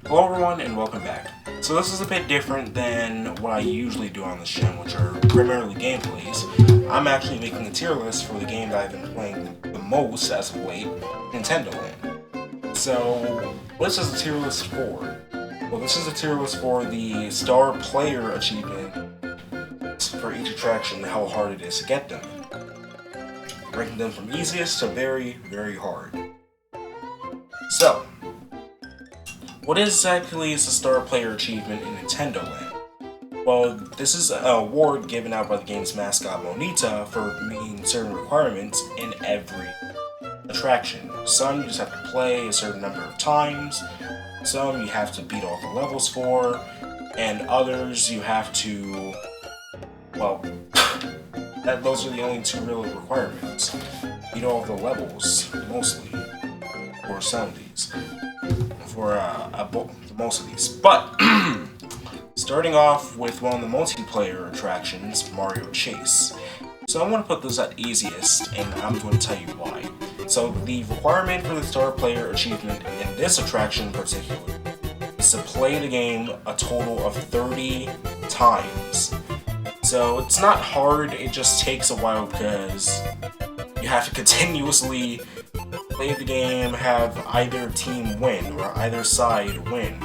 Hello everyone and welcome back. So this is a bit different than what I usually do on this channel, which are primarily gameplays. I'm actually making a tier list for the game that I've been playing the most as of late, Nintendo Land. So what is this a tier list for? Well, this is a tier list for the star player achievement for each attraction and how hard it is to get them. Ranking them from easiest to very, very hard. So, what exactly is the Star Player Achievement in Nintendo Land? Well, this is an award given out by the game's mascot Monita for meeting certain requirements in every attraction. Some you just have to play a certain number of times, some you have to beat all the levels for, and others you have to, well, those are the only two real requirements. Beat all the levels, mostly, for some of these. For most of these. But, starting off with one of the multiplayer attractions, Mario Chase. So I'm going to put this at easiest, and I'm going to tell you why. So the requirement for the Star Player achievement in this attraction in particular is to play the game a total of 30 times. So it's not hard, it just takes a while because you have to continuously play the game, have either team win or either side win,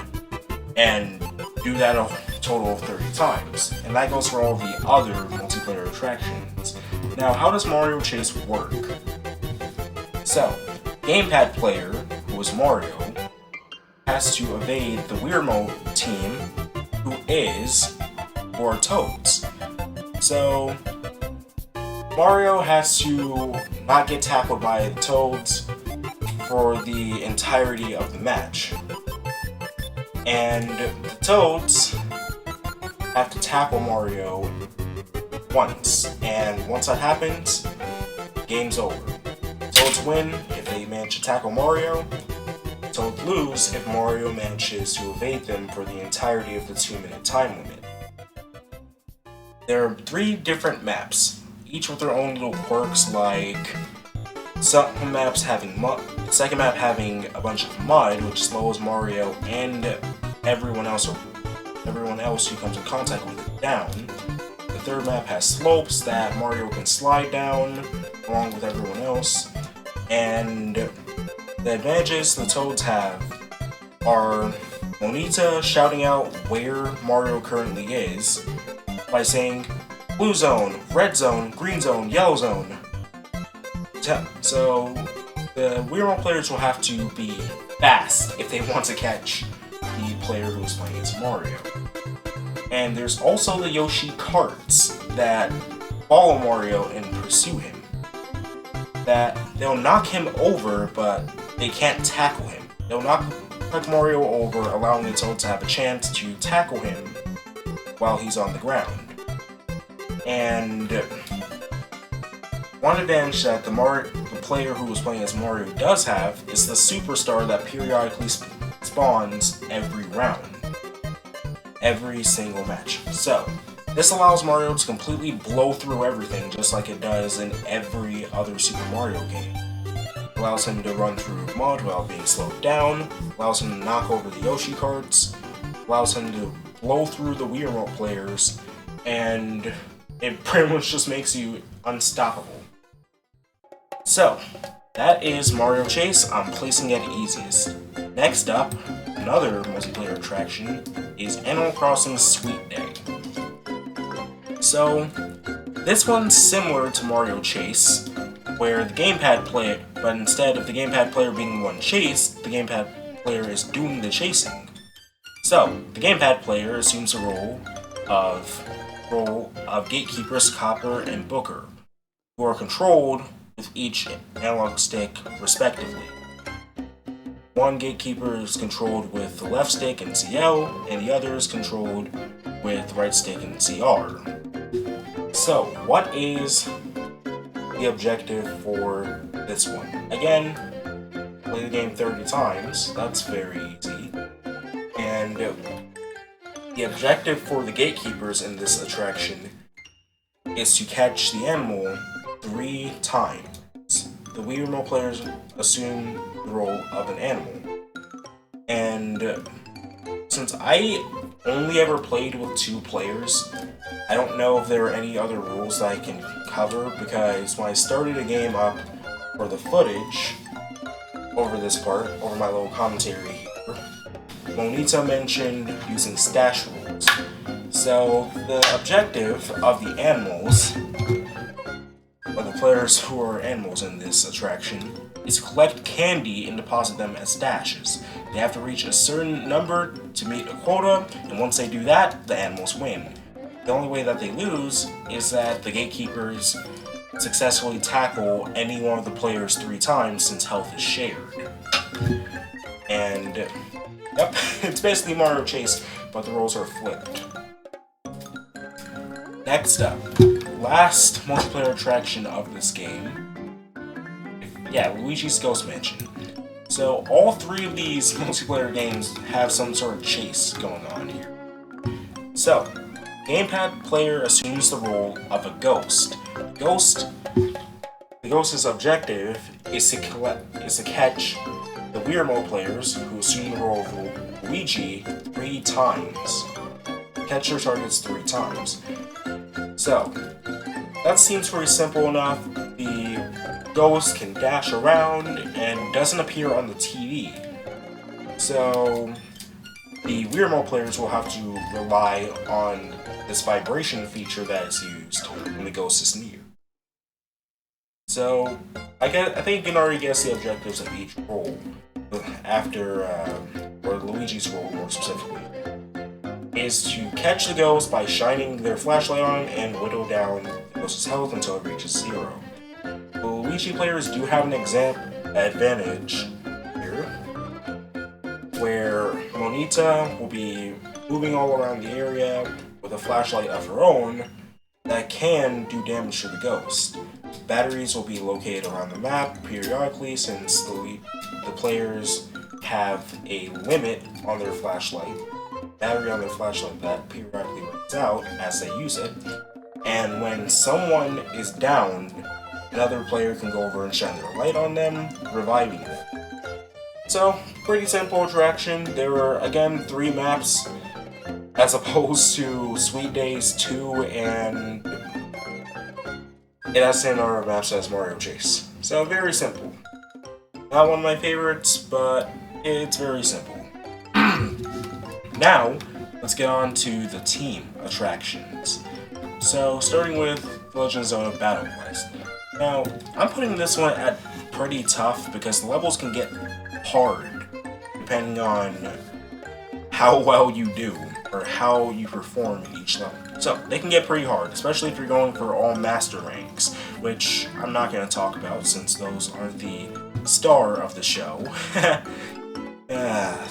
and do that a total of 30 times. And that goes for all the other multiplayer attractions. Now, how does Mario Chase work? So, gamepad player, who is Mario, has to evade the Weirdo team, who is for Toads. So, Mario has to not get tackled by the Toads for the entirety of the match. And the Toads have to tackle Mario once, and once that happens, game's over. Toads win if they manage to tackle Mario. Toads lose if Mario manages to evade them for the entirety of the 2-minute time limit. There are 3 different maps, each with their own little quirks, like some maps having mud, the second map having a bunch of mud, which slows Mario and everyone else who comes in contact with it down. The third map has slopes that Mario can slide down along with everyone else. And the advantages the Toads have are Monita shouting out where Mario currently is by saying blue zone, red zone, green zone, yellow zone. So the Weirdo players will have to be fast if they want to catch the player who is playing as Mario. And there's also the Yoshi carts that follow Mario and pursue him. That they'll knock him over, but they can't tackle him. They'll knock Mario over, allowing the Toad to have a chance to tackle him while he's on the ground. And one advantage that the player who is playing as Mario does have is the superstar that periodically spawns every round. Every single match. So, this allows Mario to completely blow through everything just like it does in every other Super Mario game. It allows him to run through mud without being slowed down, allows him to knock over the Yoshi carts, allows him to blow through the Wii Remote players, and it pretty much just makes you unstoppable. So, that is Mario Chase. I'm placing it easiest. Next up, another multiplayer attraction is Animal Crossing Sweet Day. So, this one's similar to Mario Chase, where the gamepad player, but instead of the gamepad player being the one chased, the gamepad player is doing the chasing. So, the gamepad player assumes the role of gatekeepers Copper and Booker, who are controlled with each analog stick respectively. One gatekeeper is controlled with the left stick and CL, and the other is controlled with the right stick and CR. So, what is the objective for this one? Again, play the game 30 times, that's very easy. And the objective for the gatekeepers in this attraction is to catch the animal 3 times. The Wii Remote players assume the role of an animal. And Since I only ever played with 2 players, I don't know if there are any other rules that I can cover, because when I started a game up for the footage over this part, over my little commentary here, Monita mentioned using stash rules. So the objective of the animals, or the players who are animals in this attraction, is to collect candy and deposit them as stashes. They have to reach a certain number to meet a quota, and once they do that, the animals win. The only way that they lose is that the gatekeepers successfully tackle any one of the players 3 times, since health is shared. And yep, it's basically Mario Chase, but the roles are flipped. Next up, last multiplayer attraction of this game. Yeah, Luigi's Ghost Mansion. So all 3 of these multiplayer games have some sort of chase going on here. So, gamepad player assumes the role of a ghost. The ghost's objective is to catch the Weird Mode players who assume the role of Luigi 3 times. Catch your targets 3 times. So, that seems pretty simple enough. The ghost can dash around and doesn't appear on the TV. So, the Weird Mode players will have to rely on this vibration feature that is used when the ghost is near. So, I think you can already guess the objectives of each role, or Luigi's role more specifically, is to catch the ghost by shining their flashlight on and whittle down the ghost's health until it reaches 0. The Luigi players do have an advantage here, where Monita will be moving all around the area with a flashlight of her own that can do damage to the ghost. Batteries will be located around the map periodically, since the players have a limit on their flashlight. Battery on their flashlight that periodically runs out as they use it. And when someone is downed, another player can go over and shine their light on them, reviving them. So, pretty simple attraction. There are, again, 3 maps, as opposed to Sweet Days 2, and it has 10 other maps as Mario Chase. So, very simple. Not one of my favorites, but it's very simple. Now, let's get on to the team attractions. So, starting with The Legend of Zelda Battle Quest. Now, I'm putting this one at pretty tough because the levels can get hard depending on how well you do or how you perform in each level. So, they can get pretty hard, especially if you're going for all master ranks, which I'm not going to talk about since those aren't the star of the show.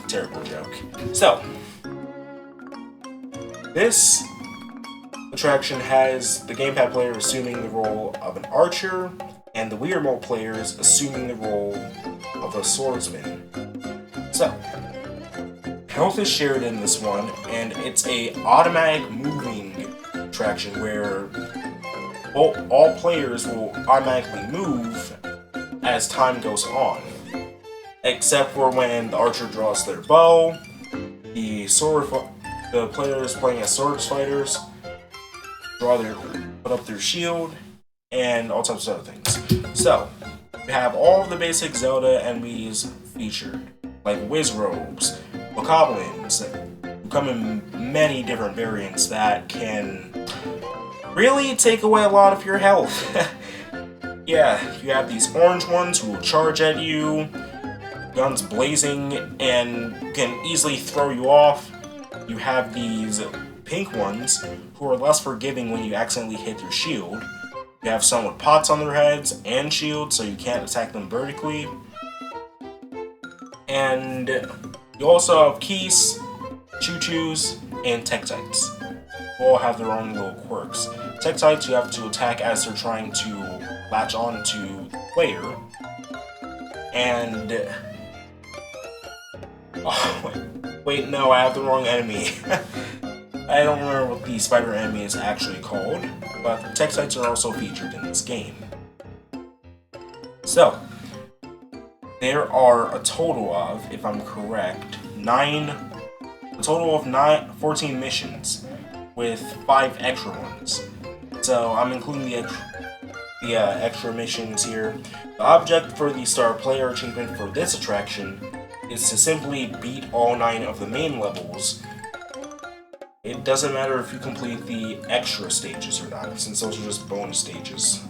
Terrible joke. So, this attraction has the gamepad player assuming the role of an archer, and the Weird Mode players assuming the role of a swordsman. So, health is shared in this one, and it's a automatic moving attraction where all players will automatically move as time goes on. Except for when the archer draws their bow, the players playing as swords fighters put up their shield, and all types of other things. So, we have all of the basic Zelda enemies featured, like Wizrobes, Bokoblins, who come in many different variants that can really take away a lot of your health. Yeah, you have these orange ones who will charge at you, guns blazing, and can easily throw you off. You have these pink ones who are less forgiving when you accidentally hit your shield. You have some with pots on their heads and shields, so you can't attack them vertically. And you also have Keys, Choo-Choos, and Tektites. They all have their own little quirks. Tektites you have to attack as they're trying to latch on to the player. And... oh, wait, no, I have the wrong enemy. I don't remember what the spider enemy is actually called, but Tektites are also featured in this game. So, there are a total of, if I'm correct, 9 a total of 14 missions, with 5 extra ones. So I'm including the extra missions here. The object for the star player achievement for this attraction is to simply beat all 9 of the main levels. It doesn't matter if you complete the extra stages or not, since those are just bonus stages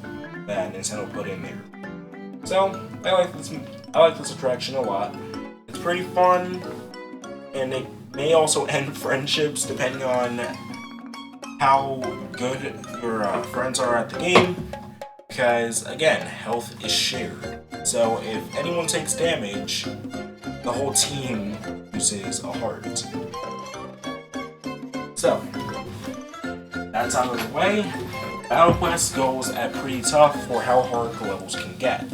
that Nintendo put in there. So I like this attraction a lot. It's pretty fun, and it may also end friendships depending on how good your friends are at the game. Because again, health is shared. So if anyone takes damage, the whole team loses a heart. So, that's out of the way. Battle Quest goes at pretty tough for how hard the levels can get.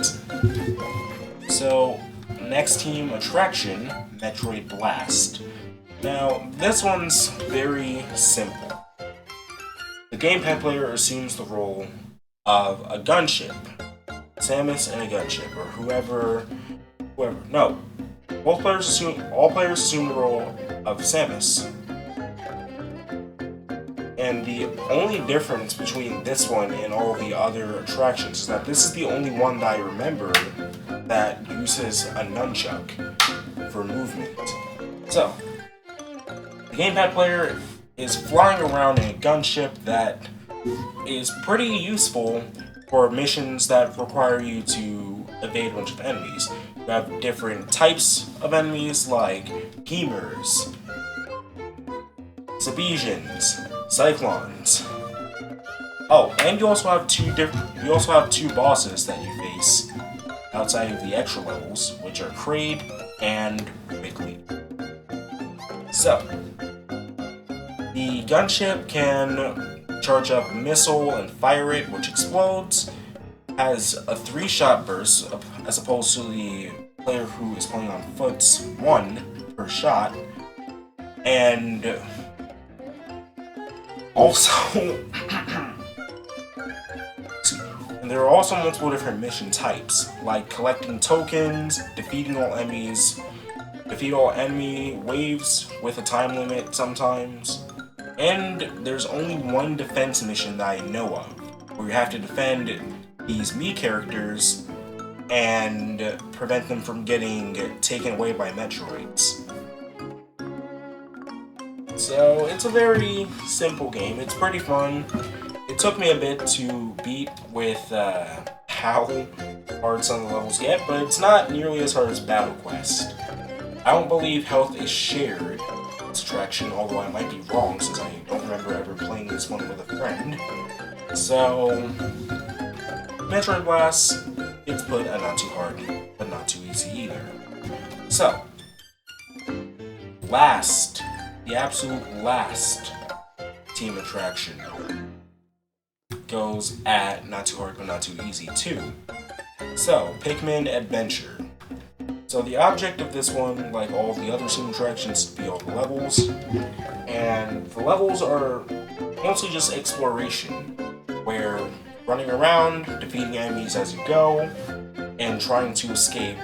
So, next team attraction, Metroid Blast. Now, this one's very simple. The gamepad player assumes the role of a gunship. Samus and a gunship, or whoever. No. All players assume the role of Samus. And the only difference between this one and all the other attractions is that this is the only one that I remember that uses a nunchuck for movement. So, the gamepad player is flying around in a gunship that is pretty useful for missions that require you to evade a bunch of enemies. You have different types of enemies like Gamers, Sabesians, Cyclones. Oh, and you also have two bosses that you face outside of the extra levels, which are Kraid and Ridley. So, the gunship can charge up a missile and fire it, which explodes. Has a 3-shot burst, as opposed to the player who is playing on foot's 1 per shot. And also, and there are also multiple different mission types, like collecting tokens, defeating all enemies, defeat all enemy waves with a time limit sometimes. And there's only one defense mission that I know of, where you have to defend these Mii characters and prevent them from getting taken away by Metroids. So it's a very simple game. It's pretty fun. It took me a bit to beat with how hard some of the levels get, but it's not nearly as hard as Battle Quest. I don't believe health is shared in this attraction, although I might be wrong since I don't remember ever playing this one with a friend. So, Metroid Blast, it's put at not too hard, but not too easy either. So, the absolute last team attraction goes at not too hard, but not too easy too. So, Pikman Adventure. So the object of this one, like all the other team attractions, is to be all the levels. And the levels are mostly just exploration, where running around, defeating enemies as you go, and trying to escape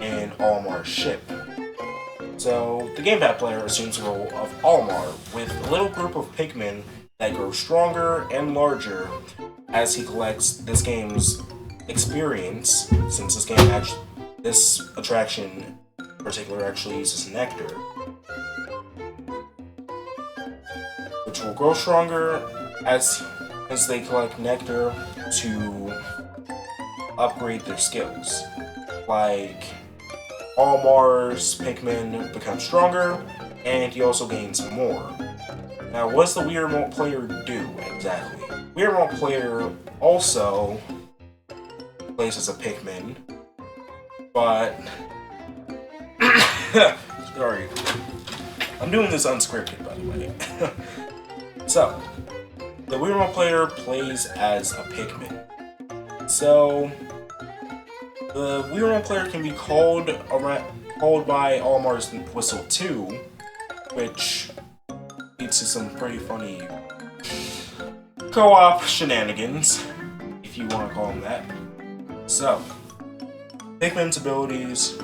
in Olimar's ship. So the gamepad player assumes the role of Olimar, with a little group of Pikmin that grow stronger and larger as he collects this game's experience, since this attraction in particular actually uses nectar, which will grow stronger as they collect nectar to upgrade their skills. Like, Olimar's Pikmin becomes stronger, and he also gains more. Now, what does the Wii Remote player do exactly? Wii Remote player also plays as a Pikmin, but sorry, I'm doing this unscripted, by the way. So, the Wii Remote player plays as a Pikmin. So, the Wii Remote player can be called by Olimar's Whistle 2, which leads to some pretty funny co-op shenanigans, if you want to call them that. So, Pikmin's abilities,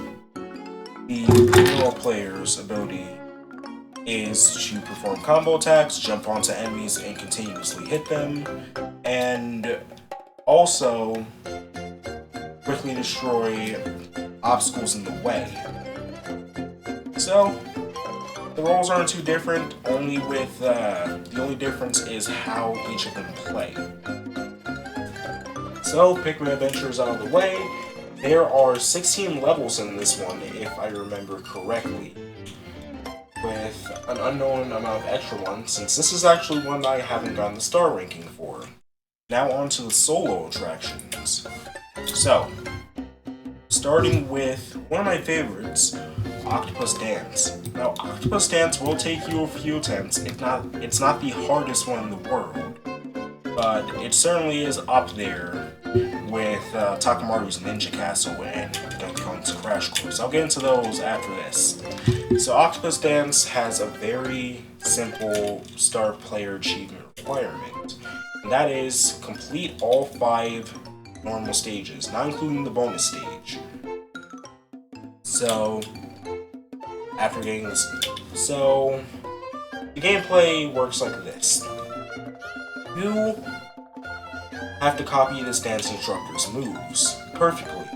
the Wii Remote player's ability is to perform combo attacks, jump onto enemies and continuously hit them, and also quickly destroy obstacles in the way. So, the roles aren't too different, only with the only difference is how each of them play. So, Pikman Adventure is out of the way. There are 16 levels in this one, if I remember correctly, with an unknown amount of extra ones, since this is actually one I haven't gotten the star ranking for. Now on to the solo attractions. So, starting with one of my favorites, Octopus Dance. Now, Octopus Dance will take you a few attempts. It's not the hardest one in the world, but it certainly is up there with Takaru's Ninja Castle and Donkey Kong's Crash Course. I'll get into those after this. So Octopus Dance has a very simple star player achievement requirement, and that is complete all 5 normal stages, not including the bonus stage. So, after getting this... So, the gameplay works like this. You have to copy this dance instructor's moves perfectly.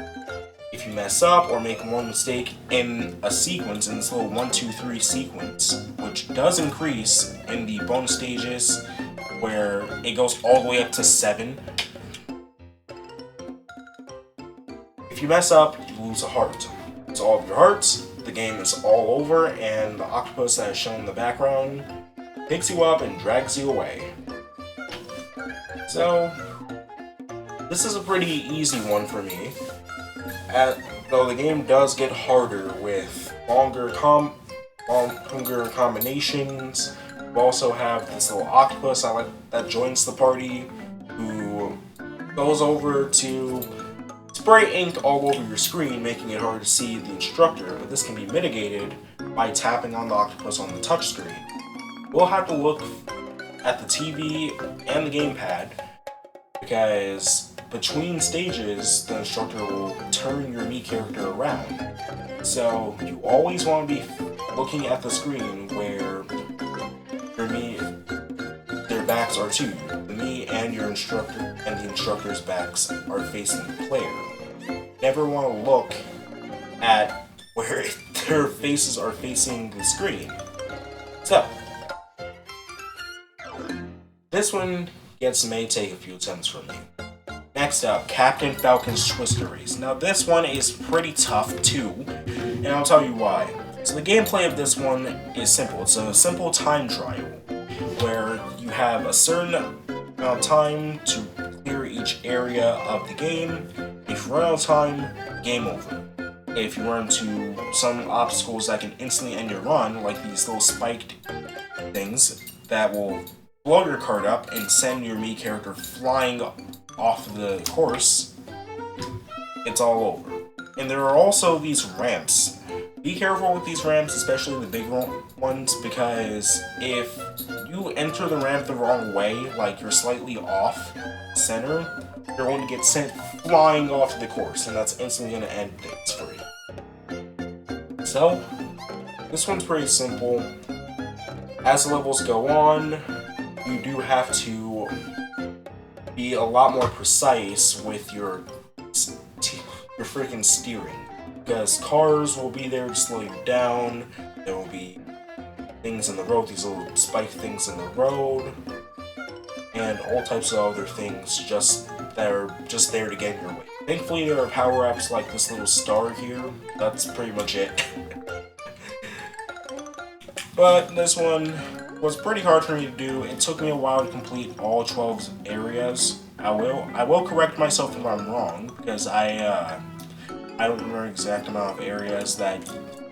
If you mess up or make one mistake in a sequence, in this little 1, 2, 3 sequence, which does increase in the bonus stages, where it goes all the way up to 7. If you mess up, you lose a heart. So all of your hearts, the game is all over, and the octopus that is shown in the background picks you up and drags you away. So, this is a pretty easy one for me, though the game does get harder with longer combinations. We also have this little octopus that joins the party, who goes over to spray ink all over your screen, making it hard to see the instructor, but this can be mitigated by tapping on the octopus on the touchscreen. We'll have to look at the TV and the gamepad, because between stages, the instructor will turn your Mii character around. So you always want to be looking at the screen where their backs are to you. The Mii and your instructor and the instructor's backs are facing the player. Never want to look at where their faces are facing the screen. So, this one may take a few attempts from me. Next up, Captain Falcon's Twister Race. Now this one is pretty tough too, and I'll tell you why. So the gameplay of this one is simple. It's a simple time trial, where you have a certain amount of time to clear each area of the game. If you run out of time, game over. If you run into some obstacles that can instantly end your run, like these little spiked things that will blow your card up and send your Mii character flying off the course, it's all over. And there are also these ramps. Be careful with these ramps, especially the big ones, because if you enter the ramp the wrong way, like you're slightly off center, you're going to get sent flying off the course, and that's instantly going to end things for you. So, this one's pretty simple. As the levels go on, you do have to be a lot more precise with your freaking steering, because cars will be there to slow you down. There will be things in the road, these little spike things in the road, and all types of other things that are just there to get in your way. Thankfully, there are power-ups like this little star here. That's pretty much it. But this one was pretty hard for me to do. It took me a while to complete all 12 areas. I will correct myself if I'm wrong, because I don't remember the exact amount of areas that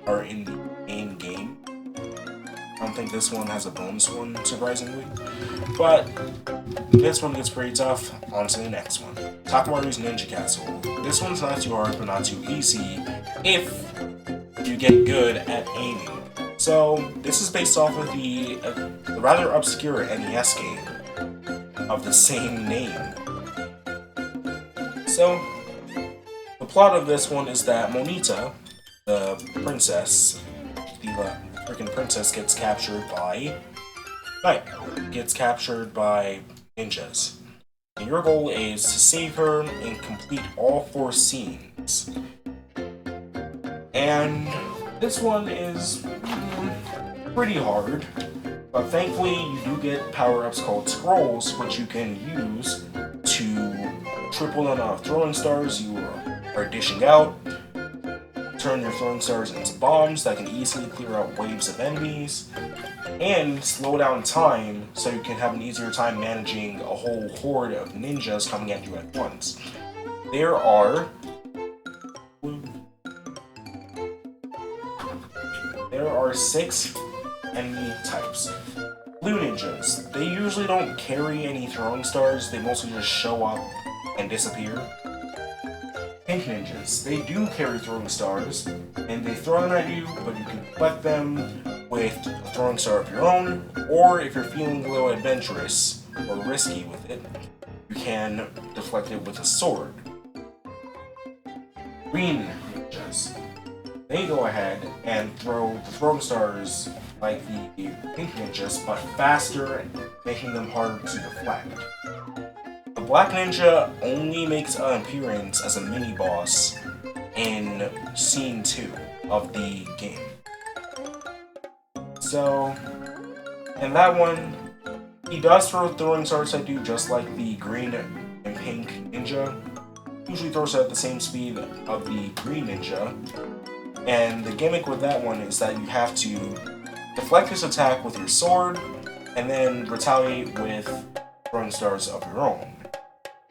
are in the main game. I don't think this one has a bonus one, surprisingly. But this one gets pretty tough. On to the next one. Takaru's Ninja Castle. This one's not too hard, but not too easy if you get good at aiming. So, this is based off of the rather obscure NES game of the same name. So, the plot of this one is that Monita, the princess, the freaking princess gets captured by ninjas. And your goal is to save her and complete all 4 scenes. And this one is pretty hard, but thankfully you do get power-ups called scrolls, which you can use to triple the amount of throwing stars you are dishing out, turn your throwing stars into bombs that can easily clear out waves of enemies, and slow down time so you can have an easier time managing a whole horde of ninjas coming at you at once. There are 6 enemy types. Blue ninjas, they usually don't carry any throwing stars, they mostly just show up and disappear. Pink ninjas, they do carry throwing stars, and they throw them at you, but you can collect them with a throwing star of your own, or if you're feeling a little adventurous or risky with it, you can deflect it with a sword. Green ninjas, they go ahead and throw the throwing stars like the pink ninjas, but faster, making them harder to deflect. The black ninja only makes an appearance as a mini-boss in Scene 2 of the game. So, in that one, he does throw throwing stars at you just like the green and pink ninja. Usually throws at the same speed of the green ninja. And the gimmick with that one is that you have to deflect his attack with your sword, and then retaliate with throwing stars of your own.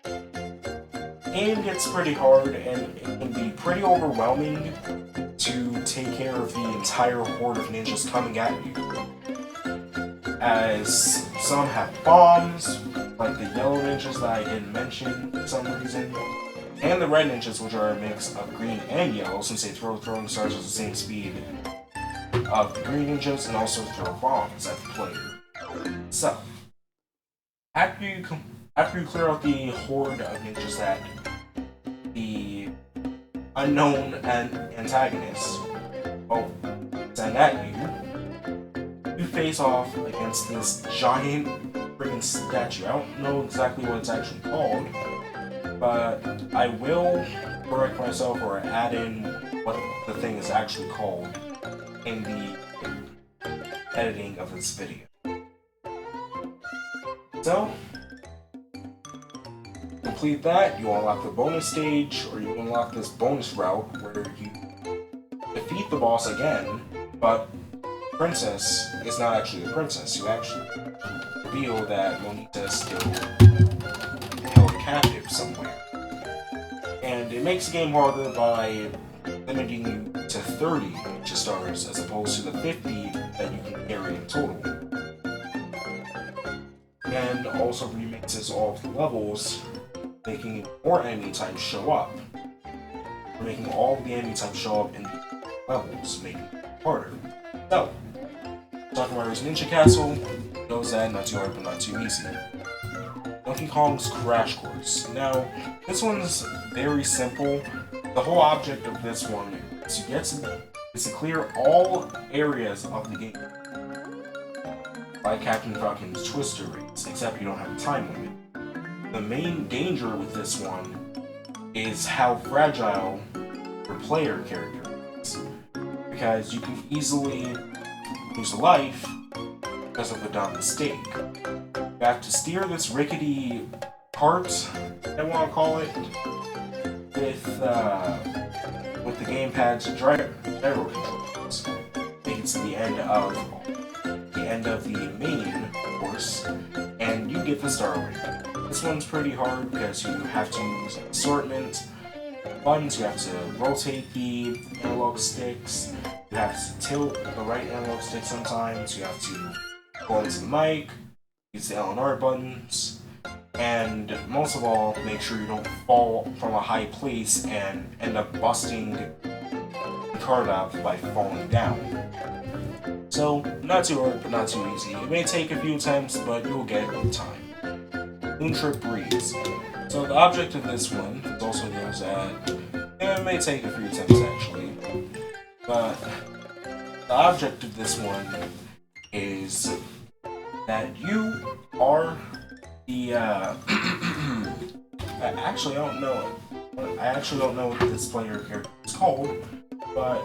The game gets pretty hard, and it can be pretty overwhelming to take care of the entire horde of ninjas coming at you. As some have bombs, like the yellow ninjas that I didn't mention for some reason, and the red ninjas, which are a mix of green and yellow, since they throw throwing stars at the same speed of the green ninjas, and also throw bombs at the player. So, after you clear out the horde of ninjas that the unknown antagonists send at you, you face off against this giant freaking statue. I don't know exactly what it's actually called, but I will correct myself or add in what the thing is actually called in the editing of this video. So, complete that, you unlock the bonus stage, or you unlock this bonus route where you defeat the boss again, but Princess is not actually a princess. You actually reveal that Monita is still held captive somewhere. And it makes the game harder by limiting you to 30 ninja stars as opposed to the 50 that you can carry in total. And also remixes all of the levels, making more enemy types show up. Making all of the enemy types show up in the levels, making it harder. So, Dr. Mario's Ninja Castle goes that not too hard but not too easy. Donkey Kong's Crash Course. Now, this one's very simple. The whole object of this one is to clear all areas of the game by Captain Falcon's Twister Race, except you don't have a time limit. The main danger with this one is how fragile your player character is, because you can easily lose a life because of a dumb mistake. You have to steer this rickety cart, I want to call it, with the gamepad's gyro controls. Make it to the end of the main course, and you get the star ring. This one's pretty hard because you have to use an assortment of buttons. You have to rotate the analog sticks. You have to tilt the right analog stick sometimes. You have to go into the mic, use the L and R buttons, and most of all, make sure you don't fall from a high place and end up busting the cart up by falling down. So, not too hard, but not too easy. It may take a few attempts, but you'll get it with time. Moon Trip Breeze. So the object of this one also goes at, it may take a few attempts actually, but The object of this one is that you are the actually I don't know. I actually don't know what this player character is called, but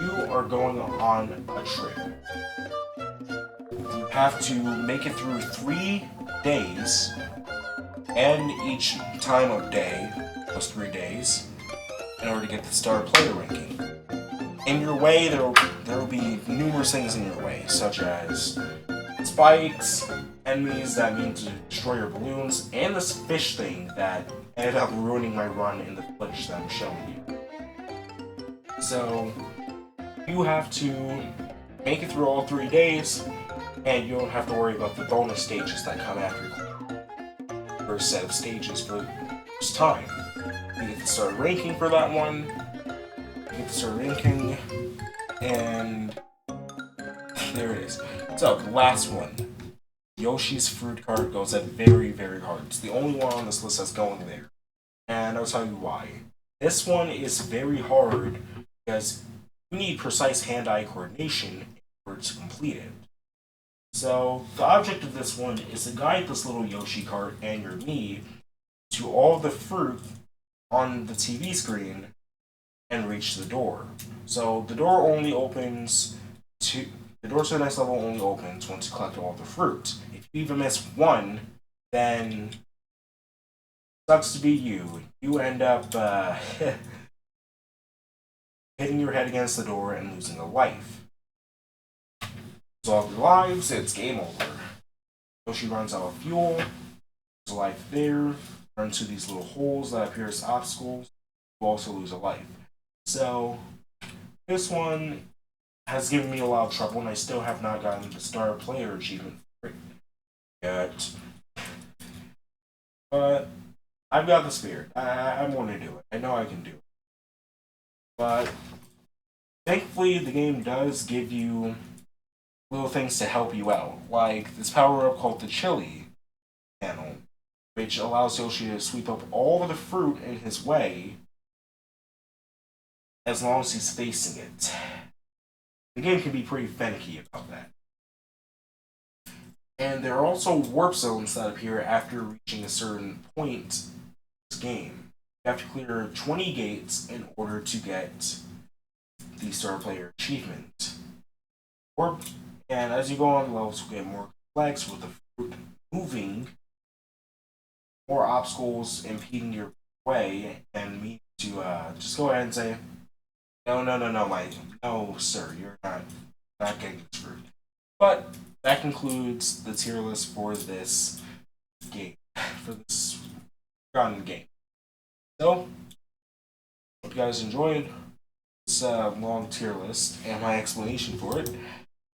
you are going on a trip. You have to make it through 3 days, and each time of day, those 3 days, in order to get the star player ranking. In your way, there will be numerous things in your way, such as spikes, enemies that mean to destroy your balloons, and this fish thing that ended up ruining my run in the footage that I'm showing you. So, you have to make it through all 3 days, and you don't have to worry about the bonus stages that come after the first set of stages for the first time. You get to start ranking for that one, you get to start ranking, and there it is. So, the last one. Yoshi's fruit cart goes at very, very hard. It's the only one on this list that's going there. And I'll tell you why. This one is very hard because you need precise hand-eye coordination in order to complete it. So, the object of this one is to guide this little Yoshi cart and your Mii to all the fruit on the TV screen and reach the door. So, the door only opens to... The door to the next level only opens once you collect all the fruit. If you even miss one, then sucks to be you. You end up hitting your head against the door and losing a life. So all your lives, it's game over. Yoshi runs out of fuel. There's a life there. Run to these little holes that appear as obstacles. You also lose a life. So this one has given me a lot of trouble, and I still have not gotten the star player achievement for it yet. But I've got the spirit. I'm going to do it. I know I can do it. But thankfully, the game does give you little things to help you out, like this power-up called the Chili panel, which allows Yoshi to sweep up all of the fruit in his way as long as he's facing it. The game can be pretty finicky about that. And there are also warp zones that appear after reaching a certain point in this game. You have to clear 20 gates in order to get the Star Player achievement. And as you go on, levels will get more complex with the fruit moving, more obstacles impeding your way, and me to just go ahead and say, no, no, sir, you're not getting this fruit. But that concludes the tier list for this game, for this forgotten game. So, hope you guys enjoyed this long tier list and my explanation for it.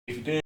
If you did,